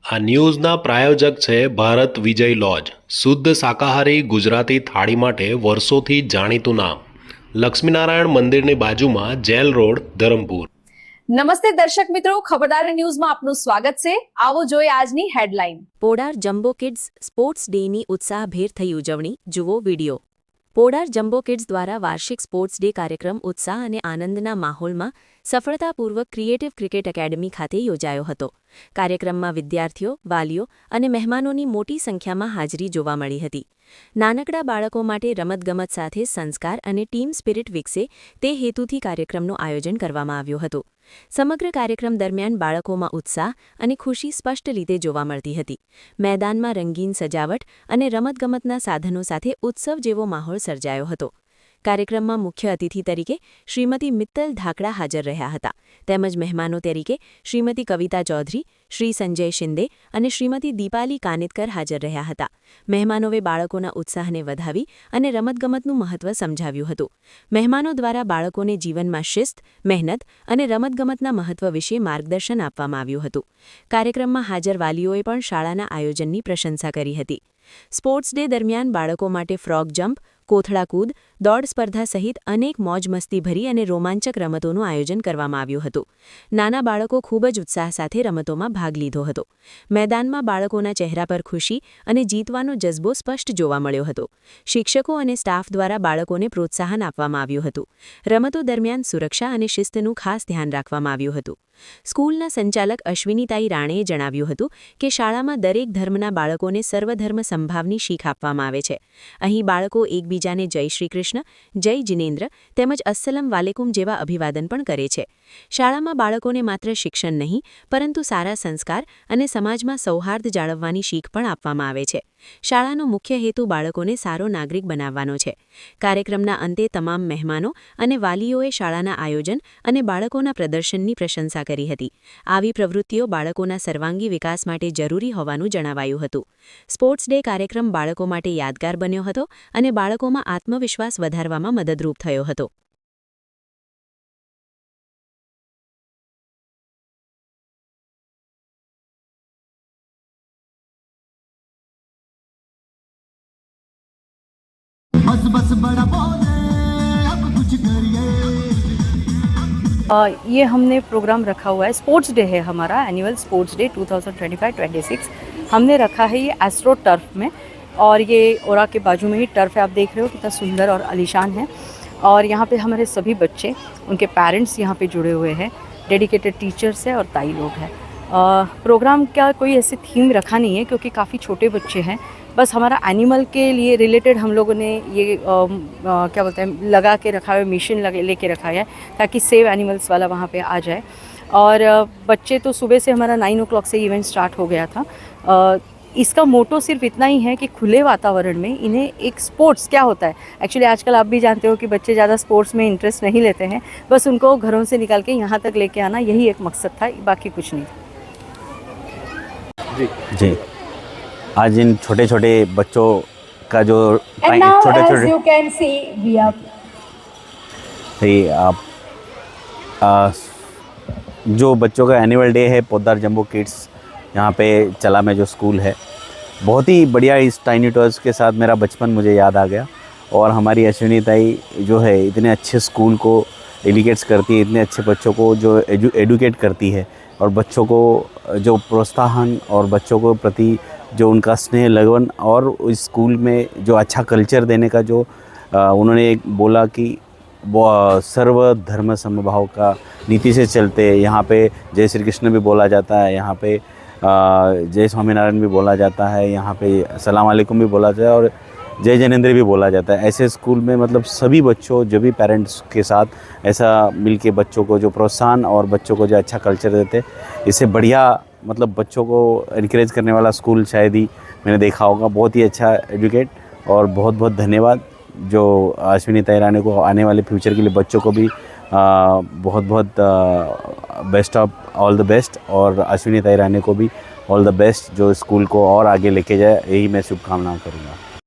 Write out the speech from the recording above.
આ ન્યૂઝના પ્રાયોજક છે ભારત વિજય લોજ, શુદ્ધ શાકાહારી ગુજરાતી થાળી માટે વર્ષોથી જાણીતું નામ, લક્ષ્મીનારાયણ મંદિરની બાજુમાં જેલ રોડ, ધરમપુર। નમસ્તે દર્શક મિત્રો, ખબરદાર ન્યૂઝમાં આપનું સ્વાગત છે। આવો જોઈએ આજની headline. Podar jumbo kids sports ડેની ઉત્સાહભેર થઈ ઉજવણી, જુઓ વિડીયો। પોડાર જમ્બો કિડ્સ દ્વારા વાર્ષિક સ્પોર્ટ્સ ડે કાર્યક્રમ ઉત્સાહ અને આનંદના માહોલમાં સફળતાપૂર્વક ક્રિએટિવ ક્રિકેટ એકેડમી ખાતે યોજાયો હતો। કાર્યક્રમમાં વિદ્યાર્થીઓ, વાલીઓ અને મહેમાનોની મોટી સંખ્યામાં હાજરી જોવા મળી હતી। નાનકડા બાળકો માટે રમતગમત સાથે સંસ્કાર અને ટીમ સ્પિરિટ વિકસે તે હેતુથી કાર્યક્રમનું આયોજન કરવામાં આવ્યું હતું। સમગ્ર કાર્યક્રમ દરમિયાન બાળકોમાં ઉત્સાહ અને ખુશી સ્પષ્ટ રીતે જોવા મળતી હતી। મેદાનમાં રંગીન સજાવટ અને રમતગમતના સાધનો સાથે ઉત્સવ જેવો માહોલ સર્જાયો હતો। કાર્યક્રમમાં મુખ્ય અતિથિ તરીકે શ્રીમતી મિત્તલ ધાકડા હાજર રહ્યા હતા, તેમજ મહેમાનો તરીકે શ્રીમતી કવિતા ચૌધરી, શ્રી સંજય શિંદે અને શ્રીમતી દીપાલી કાનિતકર હાજર રહ્યા હતા। મહેમાનોએ બાળકોના ઉત્સાહને વધાવી અને રમતગમતનું મહત્વ સમજાવ્યું હતું। મહેમાનો દ્વારા બાળકોને જીવનમાં શિસ્ત, મહેનત અને રમતગમતના મહત્વ વિશે માર્ગદર્શન આપવામાં આવ્યું હતું। કાર્યક્રમમાં હાજર વાલીઓએ પણ શાળાના આયોજનની પ્રશંસા કરી હતી। સ્પોર્ટ્સ ડે દરમિયાન બાળકો માટે ફ્રોગ જમ્પ, કોથળા કૂદ, દોડ સ્પર્ધા સહિત અનેક મોજ મસ્તી ભરી અને રોમાંચક રમતોનું આયોજન કરવામાં આવ્યું હતું। નાના બાળકો ખૂબ જ ઉત્સાહ સાથે રમતોમાં ભાગ લીધો હતો। મેદાનમાં બાળકોના ચહેરા પર ખુશી અને જીતવાનો જજ્બો સ્પષ્ટ જોવા મળ્યો હતો। શિક્ષકો અને સ્ટાફ દ્વારા બાળકોને પ્રોત્સાહન આપવામાં આવ્યું હતું। રમતો દરમિયાન સુરક્ષા અને શિસ્તનું ખાસ ધ્યાન રાખવામાં આવ્યું હતું। સ્કૂલના સંચાલક અશ્વિનીતાઈ રાણેએ જણાવ્યું હતું કે શાળામાં દરેક ધર્મના બાળકોને સર્વધર્મ સંભાવની શીખ આપવામાં આવે છે। અહીં બાળકો એકબીજાને જય શ્રી કૃષ્ણ, જય જિનેન્દ્ર તેમજ અસ્સલામ વાલેકુમ જેવા અભિવાદન પણ કરે છે। શાળામાં બાળકોને માત્ર શિક્ષણ નહીં પરંતુ સારા સંસ્કાર અને સમાજમાં સૌહાર્દ જાળવવાની શીખ પણ આપવામાં આવે છે। શાળાનો મુખ્ય હેતુ બાળકોને સારો નાગરિક બનાવવાનો છે। કાર્યક્રમના અંતે તમામ મહેમાનો અને વાલીઓએ શાળાના આયોજન અને બાળકોના પ્રદર્શનની પ્રશંસા કરી હતી। આવી પ્રવૃત્તિઓ બાળકોના સર્વાંગી વિકાસ માટે જરૂરી હોવાનું જણાવાયું હતું। સ્પોર્ટ્સ ડે કાર્યક્રમ બાળકો માટે યાદગાર બન્યો હતો અને બાળકોમાં આત્મવિશ્વાસ વધારવામાં મદદરૂપ થયો હતો। बस बस बड़ा बोले अब कुछ करिए। ये हमने प्रोग्राम रखा हुआ है, स्पोर्ट्स डे है हमारा, एनुअल स्पोर्ट्स डे 2025-26 हमने रखा है ये एस्ट्रो टर्फ में। और ये ओरा के बाजू में ही टर्फ है, आप देख रहे हो कितना सुंदर और आलीशान है। और यहाँ पे हमारे सभी बच्चे, उनके पेरेंट्स यहाँ पे जुड़े हुए हैं, डेडिकेटेड टीचर्स हैं और ताई लोग हैं। प्रोग्राम का कोई ऐसे थीम रखा नहीं है क्योंकि काफ़ी छोटे बच्चे हैं। बस हमारा एनिमल के लिए रिलेटेड हम लोगों ने ये क्या बोलते हैं लगा के रखा है, मिशन लेके रखा है ताकि सेव एनिमल्स वाला वहाँ पे आ जाए। और बच्चे तो सुबह से हमारा 9 o'clock से इवेंट स्टार्ट हो गया था। इसका मोटो सिर्फ इतना ही है कि खुले वातावरण में इन्हें एक स्पोर्ट्स क्या होता है, एक्चुअली आजकल आप भी जानते हो कि बच्चे ज़्यादा स्पोर्ट्स में इंटरेस्ट नहीं लेते हैं, बस उनको घरों से निकाल के यहाँ तक लेके आना, यही एक मकसद था, बाकी कुछ नहीं। जी, आज इन छोटे छोटे बच्चों का जो छोटे छोटे you can see we are जो बच्चों का एनुअल डे है पोदार जम्बो किड्स यहाँ पे चला में जो स्कूल है, बहुत ही बढ़िया। इस टाइनी टॉयज़ के साथ मेरा बचपन मुझे याद आ गया। और हमारी अश्विनी ताई जो है इतने अच्छे स्कूल को एलिकेट्स करती है, इतने अच्छे बच्चों को जो एडुकेट करती है और बच्चों को जो प्रोत्साहन और बच्चों को प्रति जो उनका स्नेह लगन और इस स्कूल में जो अच्छा कल्चर देने का जो उन्होंने एक बोला कि वो सर्वधर्म समभाव का नीति से चलते यहाँ पे जय श्री कृष्ण भी बोला जाता है, यहाँ पे जय स्वामीनारायण भी बोला जाता है, यहाँ पे सलाम अलैकुम भी बोला जाता है और जय जनेंद्र भी बोला जाता है। ऐसे स्कूल में मतलब सभी बच्चों जो भी पेरेंट्स के साथ ऐसा मिलके बच्चों को जो प्रोत्साहन और बच्चों को जो अच्छा कल्चर देते, इससे बढ़िया मतलब बच्चों को इनकरेज करने वाला स्कूल शायद ही मैंने देखा होगा। बहुत ही अच्छा एजुकेट और बहुत बहुत धन्यवाद जो अश्विनी ताई राणे को आने वाले फ्यूचर के लिए बच्चों को भी बहुत बहुत best of all the best और अश्विनी ताई राणे को भी ऑल द बेस्ट जो स्कूल को और आगे लेके जाए, यही मैं शुभकामनाएं करूँगा।